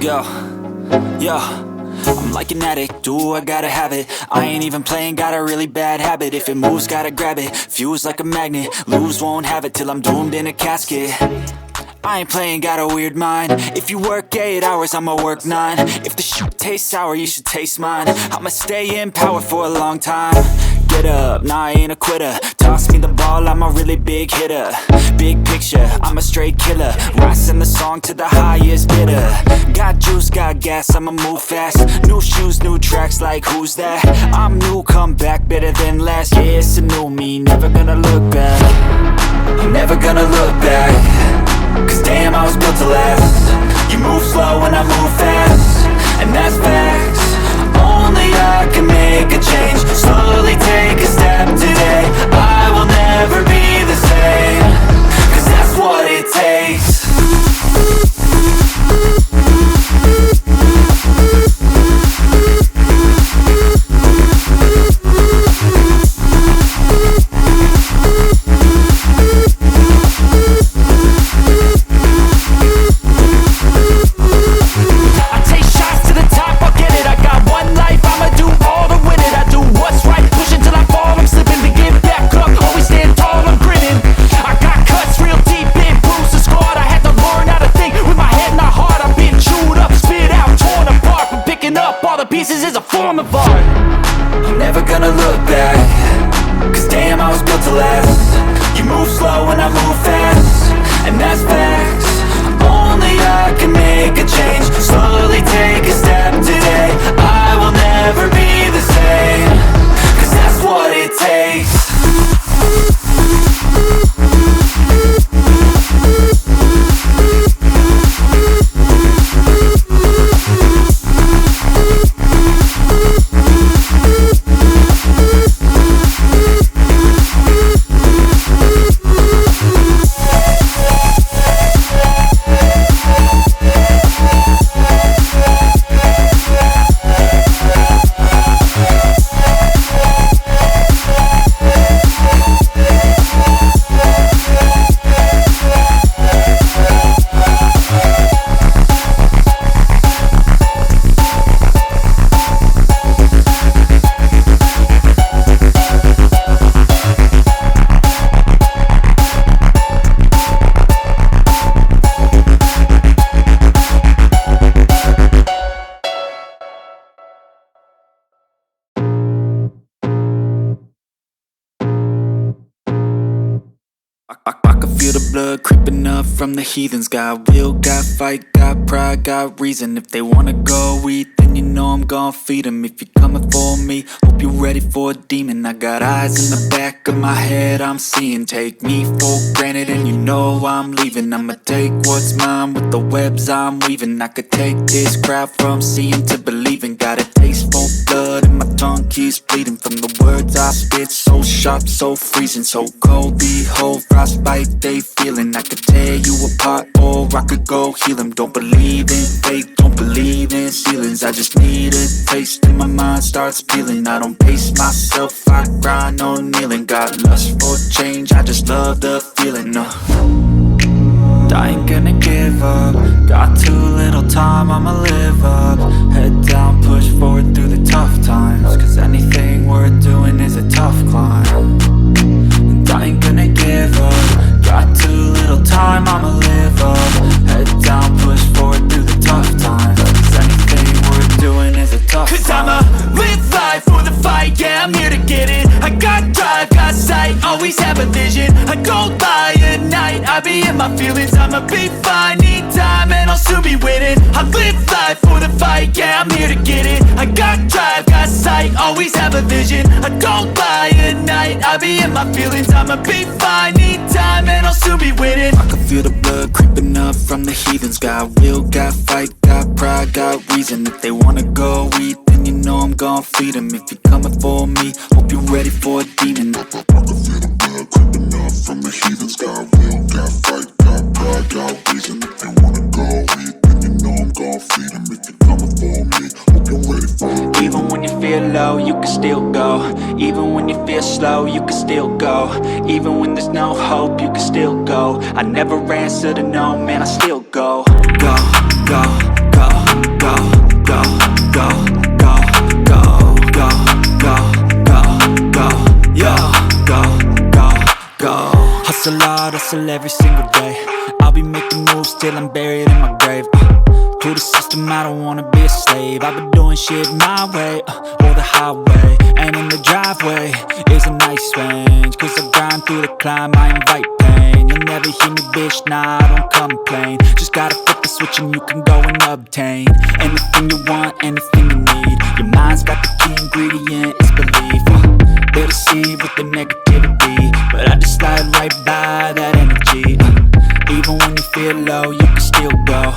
Let's go. Yo, I'm like an addict, do I gotta have it. I ain't even playing, got a really bad habit. If it moves, gotta grab it, fuse like a magnet. Lose, won't have it till I'm doomed in a casket. I ain't playing, got a weird mind. If you work 8 hours, I'ma work 9. If the shit tastes sour, you should taste mine. I'ma stay in power for a long time. Get up, nah, I ain't a quitter. Toss me the ball, I'm a really big hitter. Big picture, I'm a straight killer. Rising the song to the highest bidder. Got juice, got gas, I'ma move fast. New shoes, new tracks, like who's that? I'm new, come back, better than last. Yeah, it's a new me, never gonna look back. I'm never gonna look back. Cause damn, I was built to last. You move slow and I move fast, and that's facts. Only I can make a change. Slowly take a step today. I will never be the same. Cause that's what it takes. Pieces is a form of art. I'm never gonna look back. Cause damn, I was built to last. You move slow and I move fast, and that's facts. Only I can make a change. Slowly take a step today. I will never be the same. Cause that's what it takes. I can feel the blood creeping up from the heathens. Got will, got fight, got pride, got reason. If they wanna go eat, then you know I'm gon' feed them. If you're coming for me, hope you're ready for a demon. I got eyes in the back of my head, I'm seeing. Take me for granted and you know I'm leaving. I'ma take what's mine with the webs I'm weaving. I could take this crowd from seeing to believing. Got a taste for blood and my tongue keeps bleeding from the words I spit. So sharp, so freezing, so cold. Behold, frostbite they feeling. I could tear you apart or I could go heal them. Don't believe in fate, don't believe in ceilings. I just need a taste and my mind starts peeling. I don't pace myself, I grind on kneeling. Got lust for change, I just love the feeling. I ain't gonna give up. Got too little time, I'ma live up. Head down, push forward through the tough times. Cause anything worth doing is a tough climb. And I ain't gonna give up. Got too little time, I'ma live up. Head down, push forward through the tough times. Cause anything worth doing is a tough climb. Cause I'ma live life for the fight, yeah, I'm here to get it. I got drive, got sight, always have a vision. I don't lie at night, I be in my feelings. I'ma be fine, need time and I'll soon be winning. I live life for the fight, yeah, I'm here to get it. I got drive, got sight, always have a vision. I don't lie at night, I be in my feelings. I'ma be fine, need time and I'll soon be winning. I can feel the blood creeping up from the heathens. Got will, got fight, got pride, got reason. If they wanna go eat, then you know I'm gon' feed them. If you're coming for me, hope you're ready for a demon. I can feel the blood creeping up from the heathens. Got will, got fight, got pride, got reason. If they wanna go eat, then you know I'm gon' feed them. If you're coming for me, hope you're ready for it. Even when you feel low, you can still go. Even when you feel slow, you can still go. Even when there's no hope, you can still go. I never answer to no, man, I still go. Go, go, go. hard, hustle every single day. I'll be making moves till I'm buried in my grave. To the system, I don't wanna be a slave. I've been doing shit my way, or the highway. And in the driveway is a nice range, cause I grind through the climb, I invite pain. You'll never hear me, bitch, nah, I don't complain. Just gotta flip the switch and you can go and obtain anything you want, anything you need. Your mind's got the key ingredient, it's belief. They'll deceive with the negativity, but I just slide right by that energy. Even when you feel low, you can still go.